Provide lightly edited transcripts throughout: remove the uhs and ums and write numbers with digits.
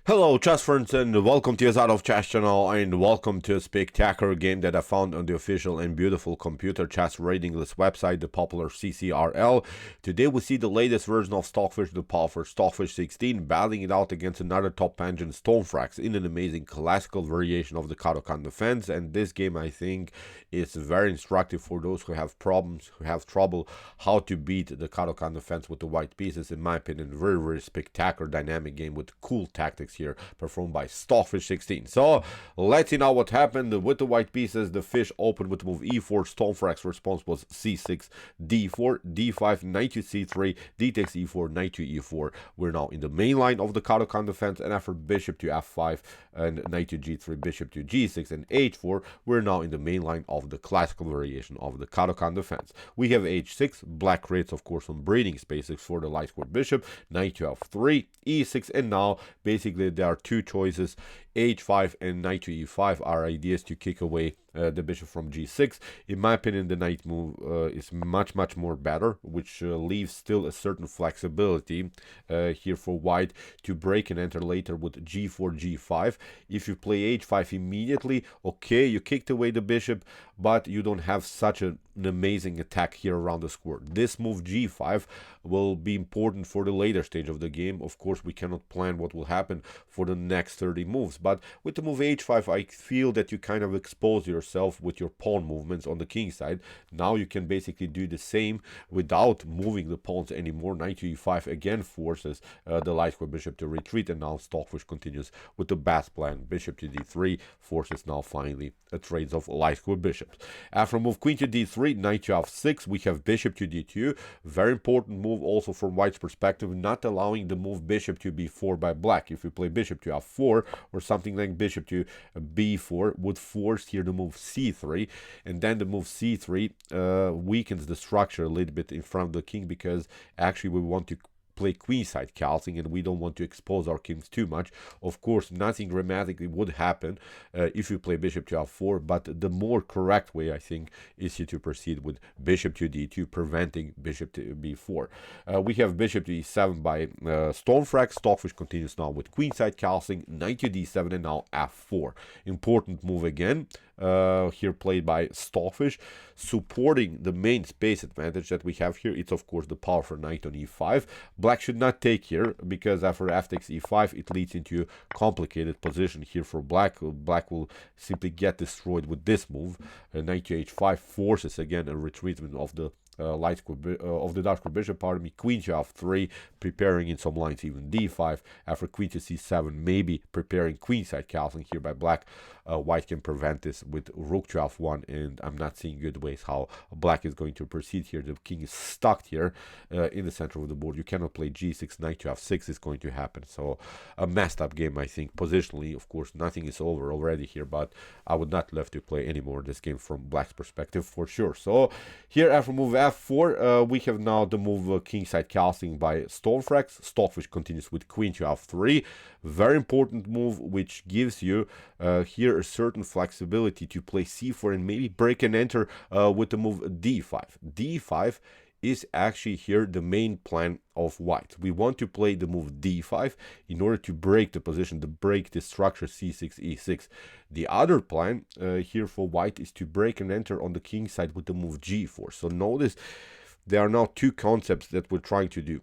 Hello chess friends and welcome to your Out of Chess channel and welcome to a spectacular game that I found on the official and beautiful computer chess rating list website, the popular CCRL. Today we see the latest version of Stockfish, the powerful Stockfish 16, battling it out against another top engine Stormphrax in an amazing classical variation of the Caro-Kann Defense, and this game I think is very instructive for those who have problems, who have trouble how to beat the Caro-Kann Defense with the white pieces. In my opinion, very spectacular dynamic game with cool tactics here performed by Stockfish 16. So let's see now what happened with the white pieces. The fish opened with move e4. Stormphrax response was c6, d4, d5, knight to c3, d takes e4, knight to e4. We're now in the main line of the Caro-Kann defense, and after bishop to f5 and knight to g3, bishop to g6 and h4, we're now in the main line of the classical variation of the Caro-Kann defense. We have h6. Black creates of course some breathing spaces for the light square bishop, knight to f3, e6, and now basically there are two choices. h5 and knight to e5 are ideas to kick away the bishop from g6. In my opinion, the knight move is much more better, which leaves still a certain flexibility here for white to break and enter later with g4, g5. If you play h5 immediately, okay, you kicked away the bishop, but you don't have such an amazing attack here around the square. This move g5 will be important for the later stage of the game. Of course, we cannot plan what will happen for the next 30 moves, but with the move h5, I feel that you kind of expose yourself with your pawn movements on the king side. Now you can basically do the same without moving the pawns anymore. Knight to e5 again forces the light square bishop to retreat, and now Stockfish continues with the best plan. Bishop to d3 forces now finally a trades of light square bishops. After move queen to d3, knight to f6, we have bishop to d2. Very important move also from white's perspective, not allowing the move bishop to b4 by black. If we play bishop to f4 or something like bishop to b4 would force here the move c3, and then the move c3 weakens the structure a little bit in front of the king, because actually we want to play queenside castling and we don't want to expose our kings too much. Of course, nothing dramatically would happen if you play bishop to f4, but the more correct way I think is here to proceed with bishop to d2, preventing bishop to b4. We have bishop to e7 by Stormphrax. Stockfish continues now with queenside castling, knight to d7, and now f4. Important move again here played by Stockfish, supporting the main space advantage that we have here. It's of course the powerful knight on e5. Black should not take here, because after f takes e5 it leads into a complicated position here for black. Black will simply get destroyed with this move. Knight to h5 forces again a retreatment of the light square of the dark square bishop, pardon me. Queen to f3, preparing in some lines even d5. After queen to c7, maybe preparing queenside castling here by black. White can prevent this with rook to f1, and I'm not seeing good ways how black is going to proceed here. The king is stuck here in the center of the board. You cannot play g6, knight to f6 is going to happen. So a messed up game, I think. Positionally, of course, nothing is over already here, but I would not love to play anymore this game from black's perspective for sure. So here after move f4, we have now the move kingside castling by Stormphrax. Stockfish continues with queen to f3. Very important move, which gives you here a certain flexibility to play c4 and maybe break and enter with the move d5. d5 is actually here the main plan of white. We want to play the move d5 in order to break the position, to break the structure c6, e6. The other plan here for white is to break and enter on the king side with the move g4. So notice there are now two concepts that we're trying to do.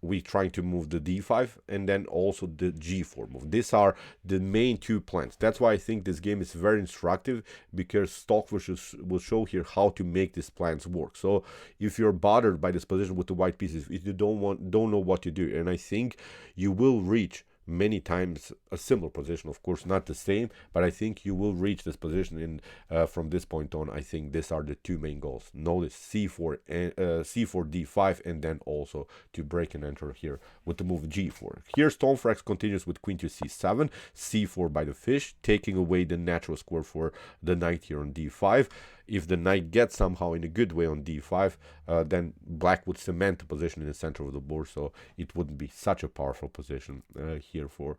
We're trying to move the d5 and then also the g4 move. These are the main two plans. That's why I think this game is very instructive, because Stockfish will show here how to make these plans work. So if you're bothered by this position with the white pieces, if you don't know what to do, and I think you will reach many times a similar position, of course not the same, but I think you will reach this position. And from this point on, I think these are the two main goals. Notice c4 and c4 d5, and then also to break and enter here with the move g4. Here Stormphrax continues with queen to c7, c4 by the fish, taking away the natural square for the knight here on d5. If the knight gets somehow in a good way on d5, then black would cement the position in the center of the board, so it wouldn't be such a powerful position here for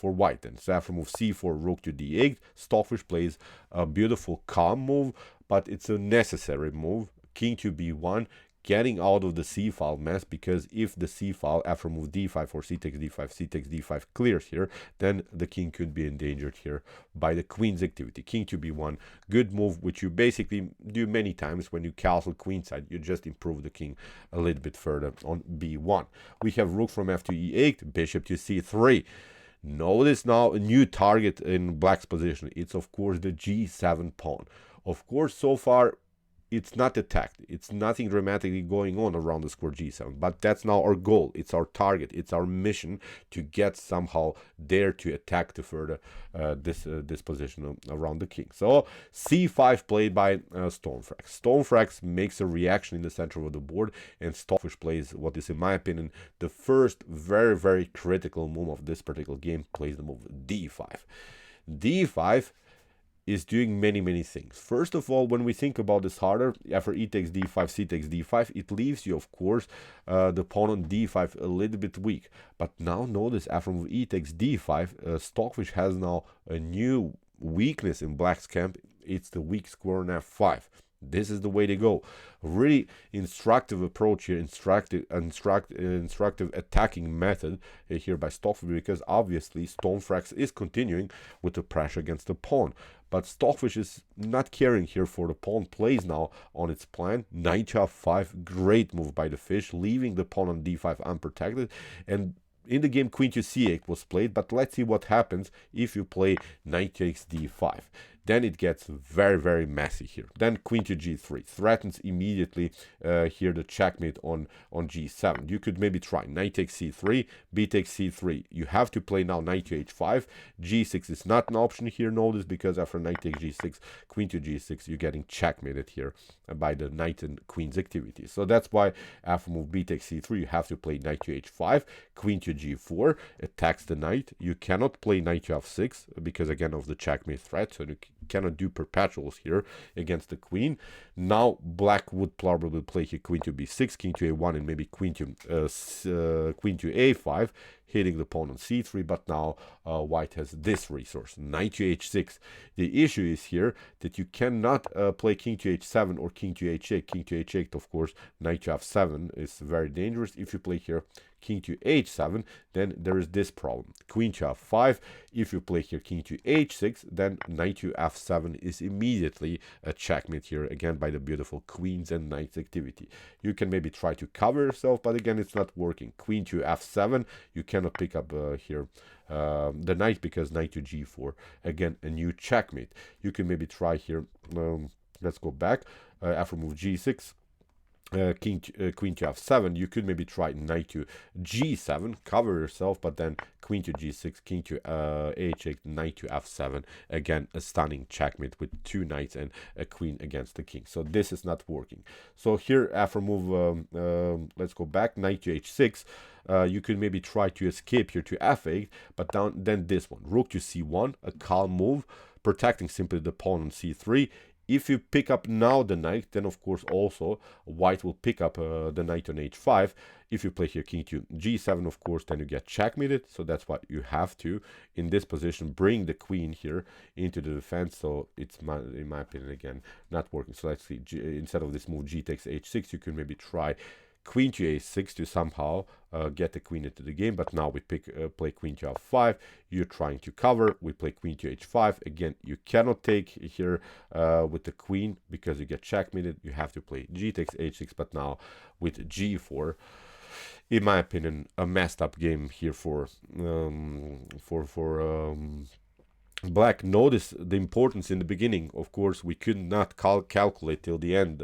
white. And so after move c4, rook to d8, Stockfish plays a beautiful calm move, but it's a necessary move. King to b1, getting out of the c file mess, because if the c file after move d5 or c takes d5 clears here, then the king could be endangered here by the queen's activity. King to b1, good move, which you basically do many times when you castle queenside. You just improve the king a little bit further on b1. We have rook from f to e8, bishop to c3. Notice now a new target in black's position. It's of course the g7 pawn. Of course, so far it's not attacked. It's nothing dramatically going on around the square g7, but that's now our goal. It's our target. It's our mission to get somehow there to attack to further this position around the king. So c5 played by Stormphrax. Stormphrax makes a reaction in the center of the board, and Stockfish plays what is, in my opinion, the first very critical move of this particular game. Plays the move d5. d5 is doing many things. First of all, when we think about this harder, after e takes d5, c takes d5, it leaves you, of course, the pawn on d5 a little bit weak. But now notice, after move e takes d5, Stockfish has now a new weakness in black's camp. It's the weak square on f5. This is the way to go. Really instructive approach here, instructive attacking method here by Stockfish, because obviously Stormphrax is continuing with the pressure against the pawn. But Stockfish is not caring here for the pawn, plays now on its plan. Knight to f5, great move by the fish, leaving the pawn on d5 unprotected. And in the game, queen to c8 was played, but let's see what happens if you play knight takes d5. Then it gets very messy here. Then queen to g3 threatens immediately here the checkmate on g7. You could maybe try knight takes c3, b takes c3. You have to play now knight to h5. g6 is not an option here, notice, because after knight takes g6, queen to g6, you're getting checkmated here by the knight and queen's activity. So that's why after move b takes c3, you have to play knight to h5, queen to g4, attacks the knight. You cannot play knight to f6 because, again, of the checkmate threat, so you cannot do perpetuals here against the queen. Now black would probably play here queen to b6, king to a1, and maybe queen to a5, hitting the pawn on c3. But now white has this resource, knight to h6. The issue is here that you cannot play king to h7 or king to h8. King to h8, of course, knight to f7 is very dangerous. If you play here king to h7, then there is this problem, queen to f5. If you play here king to h6, then knight to f7 is immediately a checkmate here, again, by the beautiful queens and knights activity. You can maybe try to cover yourself, but again, it's not working. Queen to f7, you cannot pick up here the knight, because knight to g4, again, a new checkmate. You can maybe try here, let's go back, after move g6, queen to f7, you could maybe try knight to g7, cover yourself, but then queen to g6, king to h8, knight to f7, again a stunning checkmate with two knights and a queen against the king. So this is not working. So here after move, let's go back, knight to h6, you could maybe try to escape here to f8, but then this one, rook to c1, a calm move, protecting simply the pawn on c3. If you pick up now the knight, then of course also white will pick up the knight on h5. If you play here king to g7, of course, then you get checkmated. So that's why you have to, in this position, bring the queen here into the defense. So it's, in my opinion, again, not working. So let's see, instead of this move g takes h6, you can maybe try queen to a6 to somehow get the queen into the game. But now we play queen to f5. You're trying to cover. We play queen to h5. Again, you cannot take here with the queen because you get checkmated. You have to play g takes h6. But now with g4, in my opinion, a messed up game here for black. Notice the importance in the beginning. Of course, we could not calculate till the end.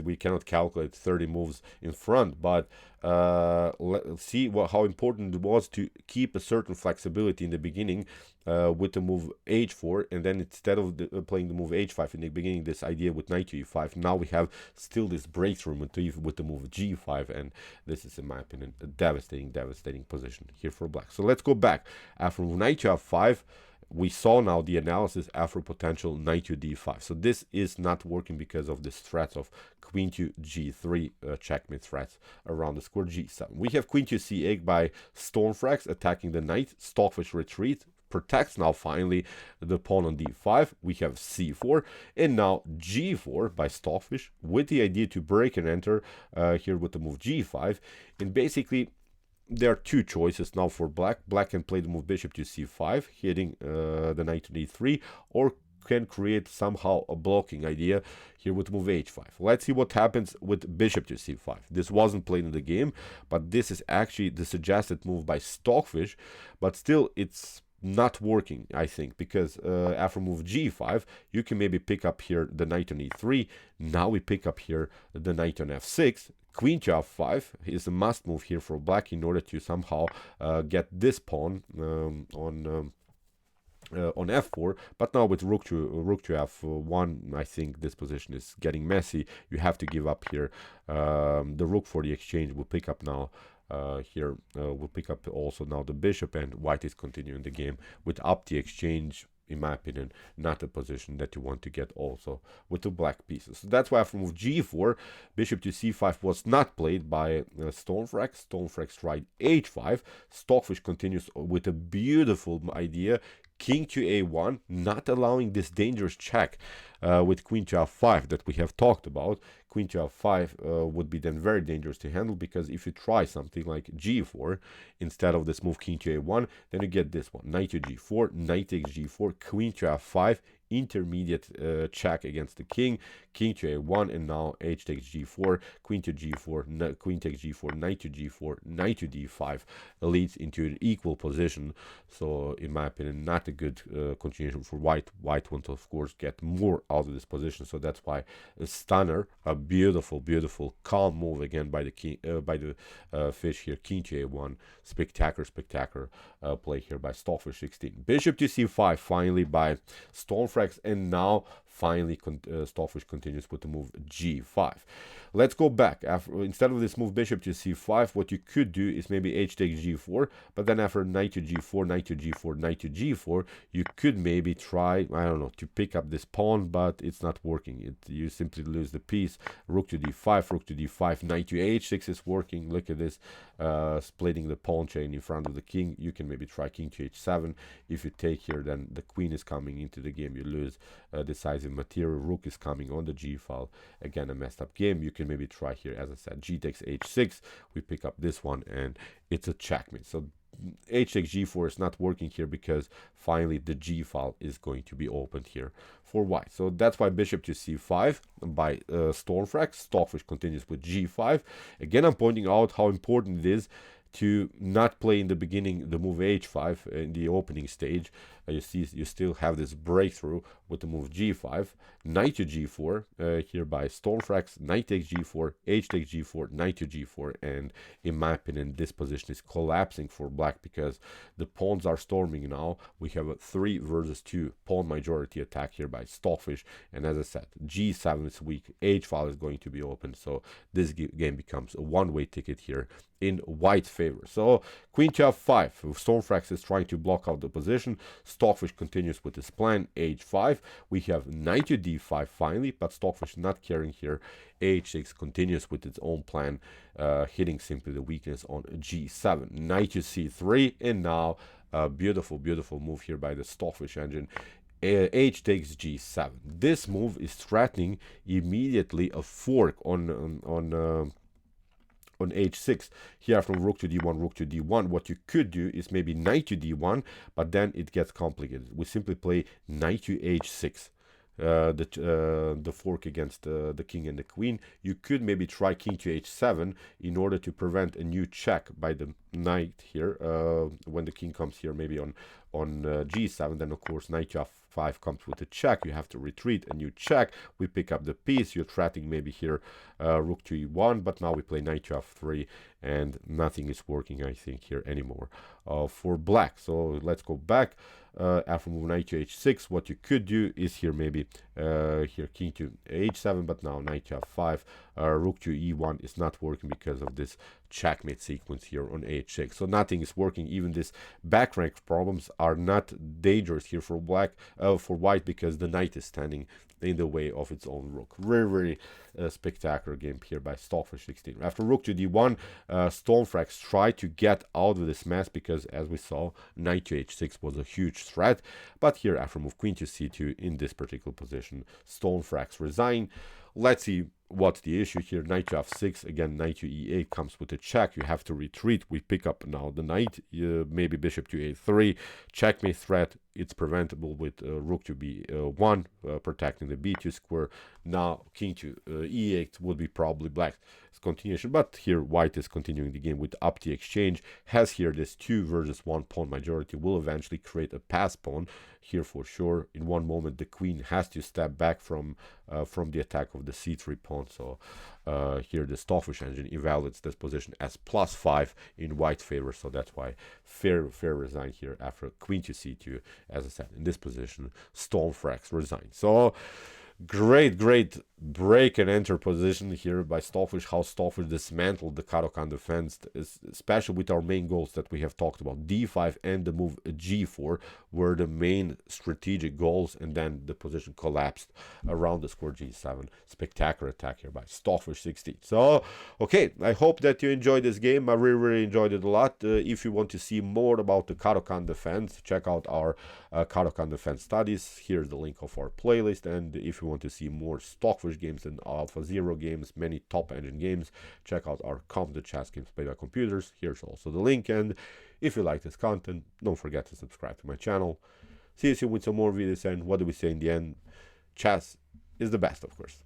We cannot calculate 30 moves in front, but let's see how important it was to keep a certain flexibility in the beginning with the move h4, and then instead of playing the move h5 in the beginning, this idea with knight to e5, now we have still this breakthrough with the move g5, and this is, in my opinion, a devastating position here for black. So let's go back. After knight to f5, we saw now the analysis after potential knight to d5. So this is not working because of this threat of queen to g3 checkmate threats around the square g7. We have queen to c8 by Stormphrax attacking the knight. Stockfish retreat. protects now finally the pawn on d5. We have c4 and now g4 by Stockfish with the idea to break and enter here with the move g5. And basically there are two choices now for black. Black can play the move bishop to c5, hitting the knight to d3, or can create somehow a blocking idea here with move h5. Let's see what happens with bishop to c5. This wasn't played in the game, but this is actually the suggested move by Stockfish, but still it's not working, I think, because after move g5 you can maybe pick up here the knight on e3. Now we pick up here the knight on f6. Queen to f5 is a must move here for black in order to somehow get this pawn on f4. But now with rook to f1, I think this position is getting messy. You have to give up here the rook for the exchange. We'll pick up now here. We'll pick up also now the bishop, and white is continuing the game with up the exchange. In my opinion, not a position that you want to get also with the black pieces. So that's why after move g4, bishop to c5 was not played by Stormphrax. Stormphrax tried h5. Stockfish continues with a beautiful idea. King to a1, not allowing this dangerous check with queen to f5 that we have talked about. Queen to f5 would be then very dangerous to handle, because if you try something like g4 instead of this move king to a1, then you get this one, knight to g4, knight takes g4, queen to f5, intermediate check against the king, king to a1, and now h takes g4, queen to g4, queen takes g4, knight to g4, knight to d5 leads into an equal position. So in my opinion, not a good continuation for white. White wants to of course get more out of this position, so that's why a stunner, a beautiful calm move again by the king, by the fish here, king to a1, spectacular play here by Stockfish 16. Bishop to c5 finally by Stormphrax, and now finally Stockfish continues with the move g5. Let's go back. Instead of this move bishop to c5, what you could do is maybe h takes g4, but then after knight to g4, knight to g4, knight to g4, you could maybe try, I don't know, to pick up this pawn, but it's not working. You simply lose the piece. Rook to d5, rook to d5, knight to h6 is working. Look at this, splitting the pawn chain in front of the king. You can maybe try king to h7. If you take here, then the queen is coming into the game. You lose decisive material. Rook is coming on the g file. Again, a messed up game. You can maybe try here, as I said, g takes h6. We pick up this one, and it's a checkmate. So h takes g4 is not working here, because finally the g file is going to be opened here for white. So that's why bishop to c5 by Stormphrax. Stockfish continues with g5. Again, I'm pointing out how important it is to not play in the beginning the move h5 in the opening stage. You see, you still have this breakthrough with the move g5, knight to g4 here by Stormphrax, knight takes g4, h takes g4, knight to g4, and in my opinion this position is collapsing for black, because the pawns are storming now. We have a 3 versus 2 pawn majority attack here by Stockfish, and as I said, g7 is weak, h file is going to be open, so this game becomes a one-way ticket here in white's favor. So queen to f5, Stormphrax is trying to block out the position. Stockfish continues with his plan, h5. We have knight to d5 finally, but Stockfish not caring here. h6 continues with its own plan, hitting simply the weakness on g7. Knight to c3, and now a beautiful move here by the Stockfish engine. H takes g7. This move is threatening immediately a fork on h6 here from rook to d1, rook to d1. What you could do is maybe knight to d1, but then it gets complicated. We simply play knight to h6, the fork against the king and the queen. You could maybe try king to h7 in order to prevent a new check by the knight here. When the king comes here, maybe on g7, then of course knight to f5 comes with a check. You have to retreat, a new check. We pick up the piece. You're threatening maybe here rook to e1, but now we play knight to f3, and nothing is working, I think, here anymore for black. So let's go back. After move knight to h6, what you could do is here maybe here king to h7, but now knight to f5, rook to e1 is not working because of this checkmate sequence here on h6. So nothing is working. Even this back rank problems are not dangerous here for black, for white, because the knight is standing in the way of its own rook. Very spectacular game here by Stockfish 16. After rook to d1, Stormphrax tried to get out of this mess because, as we saw, knight to h6 was a huge threat. But here, after move queen to c2, in this particular position, Stormphrax resigned. Let's see what's the issue here. Knight to f6, again, knight to e8 comes with a check. You have to retreat. We pick up now the knight, maybe bishop to a3, checkmate threat. It's preventable with rook to b1, protecting the b2 square. Now king to e8 would be probably black's continuation, but here white is continuing the game with up the exchange. Has here this 2 versus 1 pawn majority, will eventually create a pass pawn here for sure. In one moment the queen has to step back from the attack of the c3 pawn. So here the Stockfish engine evaluates this position as +5 in white favor, so that's why fair resign here after queen to c2. As I said, in this position Stormphrax resign. So great break and enter position here by Stockfish. How Stockfish dismantled the Caro-Kann defense, especially with our main goals that we have talked about. d5 and the move g4 were the main strategic goals, and then the position collapsed around the square g7. Spectacular attack here by Stockfish 16. So okay, I hope that you enjoyed this game. I really enjoyed it a lot. If you want to see more about the Caro-Kann defense, check out our Caro-Kann defense studies. Here's the link of our playlist. And if you want to see more Stockfish games and Alpha Zero games, many top engine games, check out our competent chess games played by computers. Here's also the link. And if you like this content, don't forget to subscribe to my channel. See you soon with some more videos. And what do we say in the end? Chess is the best, of course.